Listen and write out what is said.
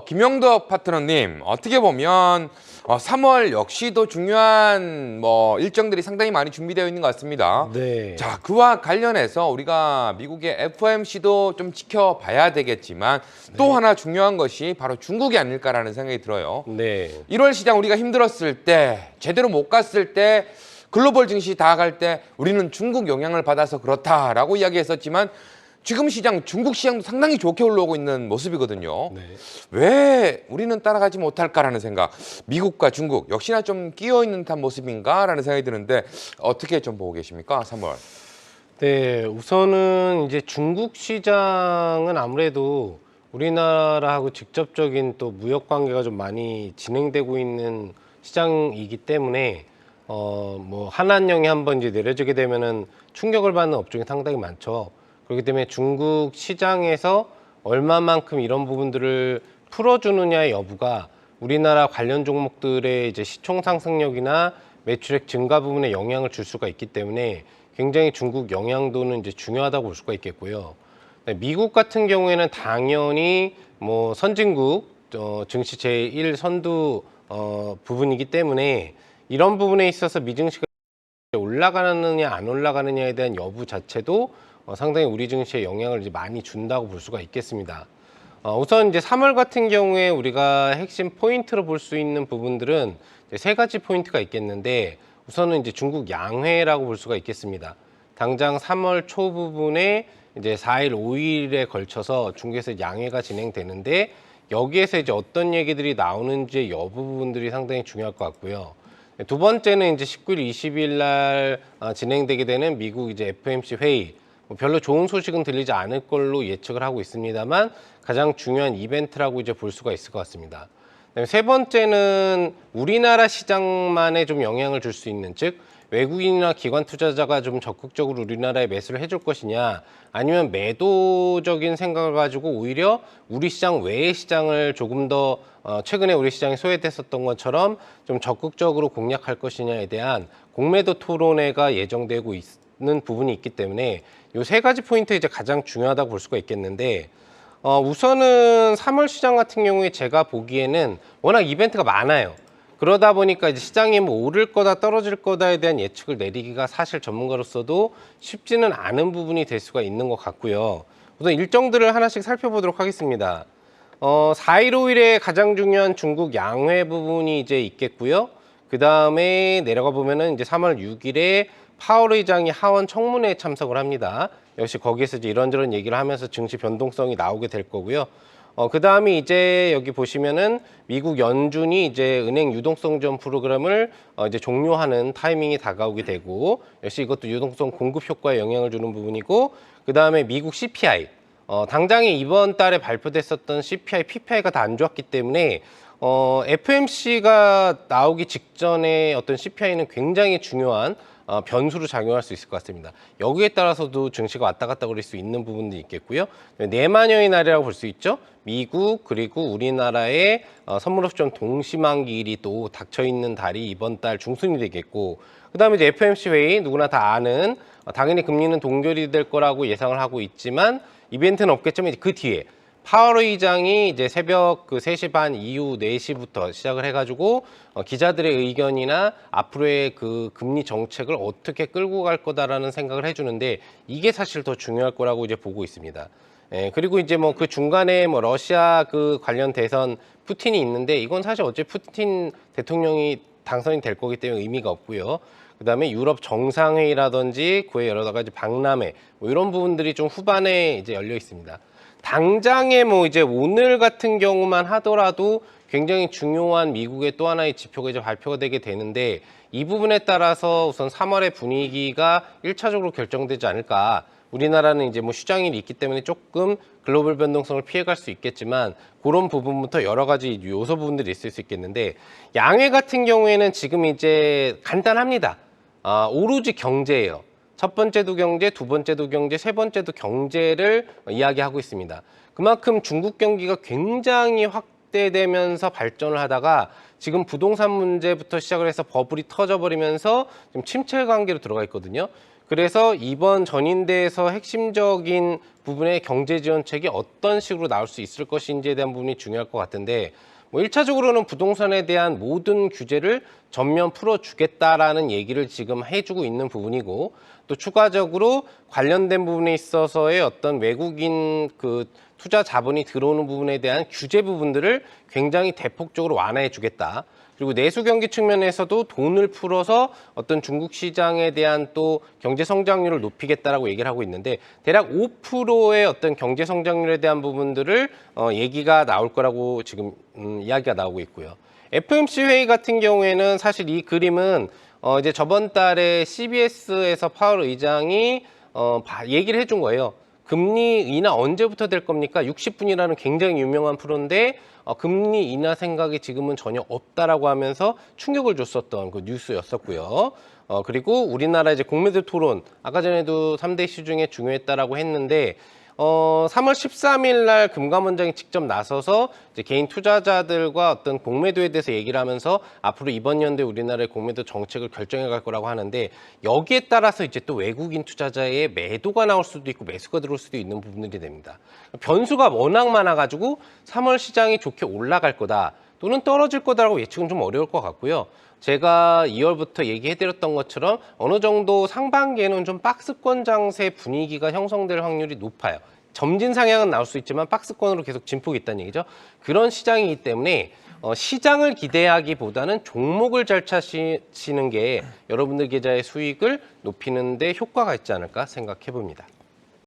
김영덕 파트너님, 어떻게 보면 3월 역시도 중요한 일정들이 상당히 많이 준비되어 있는 것 같습니다. 네. 자, 그와 관련해서 우리가 미국의 FOMC도 좀 지켜봐야 되겠지만 또 하나 중요한 것이 바로 중국이 아닐까라는 생각이 들어요. 네. 1월 시장 우리가 힘들었을 때, 제대로 못 갔을 때, 글로벌 증시 다 갈 때 우리는 중국 영향을 받아서 그렇다라고 이야기했었지만 지금 시장, 중국 시장도 상당히 좋게 올라오고 있는 모습이거든요. 네. 왜 우리는 따라가지 못할까라는 생각, 미국과 중국 역시나 좀 끼어있는 듯한 모습인가라는 생각이 드는데 어떻게 좀 보고 계십니까, 3월? 네, 우선은 이제 중국 시장은 아무래도 우리나라하고 직접적인 또 무역 관계가 좀 많이 진행되고 있는 시장이기 때문에 뭐 한한령이 한번 이제 내려지게 되면은 충격을 받는 업종이 상당히 많죠. 그렇기 때문에 중국 시장에서 얼마만큼 이런 부분들을 풀어주느냐의 여부가 우리나라 관련 종목들의 이제 시총 상승력이나 매출액 증가 부분에 영향을 줄 수가 있기 때문에 굉장히 중국 영향도는 이제 중요하다고 볼 수가 있겠고요. 미국 같은 경우에는 당연히 뭐 선진국 증시 제1 선두 부분이기 때문에 이런 부분에 있어서 미증시가 올라가느냐 안 올라가느냐에 대한 여부 자체도 상당히 우리 증시에 영향을 이제 많이 준다고 볼 수가 있겠습니다. 우선 이제 3월 같은 경우에 우리가 핵심 포인트로 볼 수 있는 부분들은 이제 세 가지 포인트가 있겠는데 우선은 이제 중국 양회라고 볼 수가 있겠습니다. 당장 3월 초 부분에 이제 4일, 5일에 걸쳐서 중국에서 양회가 진행되는데 여기에서 이제 어떤 얘기들이 나오는지 여부 부분들이 상당히 중요할 것 같고요. 두 번째는 이제 19일, 20일 날 진행되게 되는 미국 이제 FOMC 회의. 별로 좋은 소식은 들리지 않을 걸로 예측을 하고 있습니다만 가장 중요한 이벤트라고 이제 볼 수가 있을 것 같습니다. 세 번째는 우리나라 시장만에 좀 영향을 줄 수 있는, 즉 외국인이나 기관 투자자가 좀 적극적으로 우리나라에 매수를 해줄 것이냐, 아니면 매도적인 생각을 가지고 오히려 우리 시장 외의 시장을 조금 더 최근에 우리 시장이 소외됐었던 것처럼 좀 적극적으로 공략할 것이냐에 대한 공매도 토론회가 예정되고 있는 부분이 있기 때문에 이 세 가지 포인트 이제 가장 중요하다고 볼 수가 있겠는데 우선은 3월 시장 같은 경우에 제가 보기에는 워낙 이벤트가 많아요. 그러다 보니까 이제 시장이 뭐 오를 거다 떨어질 거다에 대한 예측을 내리기가 사실 전문가로서도 쉽지는 않은 부분이 될 수가 있는 것 같고요. 우선 일정들을 하나씩 살펴보도록 하겠습니다. 4일, 5일에 가장 중요한 중국 양회 부분이 이제 있겠고요. 그 다음에 내려가 보면은 이제 3월 6일에 파월 의장이 하원 청문회에 참석을 합니다. 역시 거기에서 이제 이런저런 얘기를 하면서 증시 변동성이 나오게 될 거고요. 그 다음에 이제 여기 보시면은 미국 연준이 이제 은행 유동성 지원 프로그램을 이제 종료하는 타이밍이 다가오게 되고 역시 이것도 유동성 공급 효과에 영향을 주는 부분이고 그 다음에 미국 CPI 당장에 이번 달에 발표됐었던 CPI, PPI가 다 안 좋았기 때문에 FOMC가 나오기 직전에 어떤 CPI는 굉장히 중요한 변수로 작용할 수 있을 것 같습니다. 여기에 따라서도 증시가 왔다 갔다 그럴 수 있는 부분도 있겠고요. 내마녀의 날이라고 볼 수 있죠. 미국 그리고 우리나라의 선물 옵션 동시만기일이 또 닥쳐 있는 달이 이번 달 중순이 되겠고 그다음에 이제 FOMC 회의 누구나 다 아는 당연히 금리는 동결이 될 거라고 예상을 하고 있지만 이벤트는 없겠지만 그 뒤에 파월 의장이 이제 새벽 그 3시 반 이후 4시부터 시작을 해가지고 기자들의 의견이나 앞으로의 그 금리 정책을 어떻게 끌고 갈 거다라는 생각을 해주는데 이게 사실 더 중요할 거라고 이제 보고 있습니다. 그리고 이제 뭐 그 중간에 뭐 러시아 그 관련 대선 푸틴이 있는데 이건 사실 어째 푸틴 대통령이 당선이 될 거기 때문에 의미가 없고요. 그다음에 유럽 정상회의라든지 그의 여러 가지 박람회 뭐 이런 부분들이 좀 후반에 이제 열려 있습니다. 당장에 뭐 이제 오늘 같은 경우만 하더라도 굉장히 중요한 미국의 또 하나의 지표가 이제 발표가 되게 되는데 이 부분에 따라서 우선 3월의 분위기가 1차적으로 결정되지 않을까. 우리나라는 이제 뭐 휴장일이 있기 때문에 조금 글로벌 변동성을 피해갈 수 있겠지만 그런 부분부터 여러 가지 요소 부분들이 있을 수 있겠는데 양회 같은 경우에는 지금 이제 간단합니다. 오로지 경제예요. 첫 번째도 경제, 두 번째도 경제, 세 번째도 경제를 이야기하고 있습니다. 그만큼 중국 경기가 굉장히 확대되면서 발전을 하다가 지금 부동산 문제부터 시작을 해서 버블이 터져버리면서 지금 침체 관계로 들어가 있거든요. 그래서 이번 전인대에서 핵심적인 부분의 경제 지원책이 어떤 식으로 나올 수 있을 것인지에 대한 부분이 중요할 것 같은데, 뭐 1차적으로는 부동산에 대한 모든 규제를 전면 풀어주겠다라는 얘기를 지금 해주고 있는 부분이고, 또 추가적으로 관련된 부분에 있어서의 어떤 외국인 그 투자 자본이 들어오는 부분에 대한 규제 부분들을 굉장히 대폭적으로 완화해 주겠다. 그리고 내수 경기 측면에서도 돈을 풀어서 어떤 중국 시장에 대한 또 경제 성장률을 높이겠다라고 얘기를 하고 있는데, 대략 5%의 어떤 경제 성장률에 대한 부분들을 얘기가 나올 거라고 지금 이야기가 나오고 있고요. FOMC 회의 같은 경우에는 사실 이 그림은 이제 저번 달에 CBS에서 파월 의장이 얘기를 해준 거예요. 금리 인하 언제부터 될 겁니까? 60분이라는 굉장히 유명한 프로인데 금리 인하 생각이 지금은 전혀 없다라고 하면서 충격을 줬었던 그 뉴스였었고요. 그리고 우리나라 이제 공매도 토론, 아까 전에도 3대 이슈 중에 중요했다라고 했는데 3월 13일 날 금감원장이 직접 나서서 이제 개인 투자자들과 어떤 공매도에 대해서 얘기를 하면서 앞으로 이번 연도에 우리나라의 공매도 정책을 결정해 갈 거라고 하는데, 여기에 따라서 이제 또 외국인 투자자의 매도가 나올 수도 있고 매수가 들어올 수도 있는 부분들이 됩니다. 변수가 워낙 많아가지고 3월 시장이 좋게 올라갈 거다 또는 떨어질 거다라고 예측은 좀 어려울 것 같고요. 제가 2월부터 얘기해드렸던 것처럼 어느 정도 상반기에는 좀 박스권 장세 분위기가 형성될 확률이 높아요. 점진 상향은 나올 수 있지만 박스권으로 계속 진폭이 있다는 얘기죠. 그런 시장이기 때문에 시장을 기대하기보다는 종목을 잘 찾으시는 게 여러분들 계좌의 수익을 높이는 데 효과가 있지 않을까 생각해 봅니다.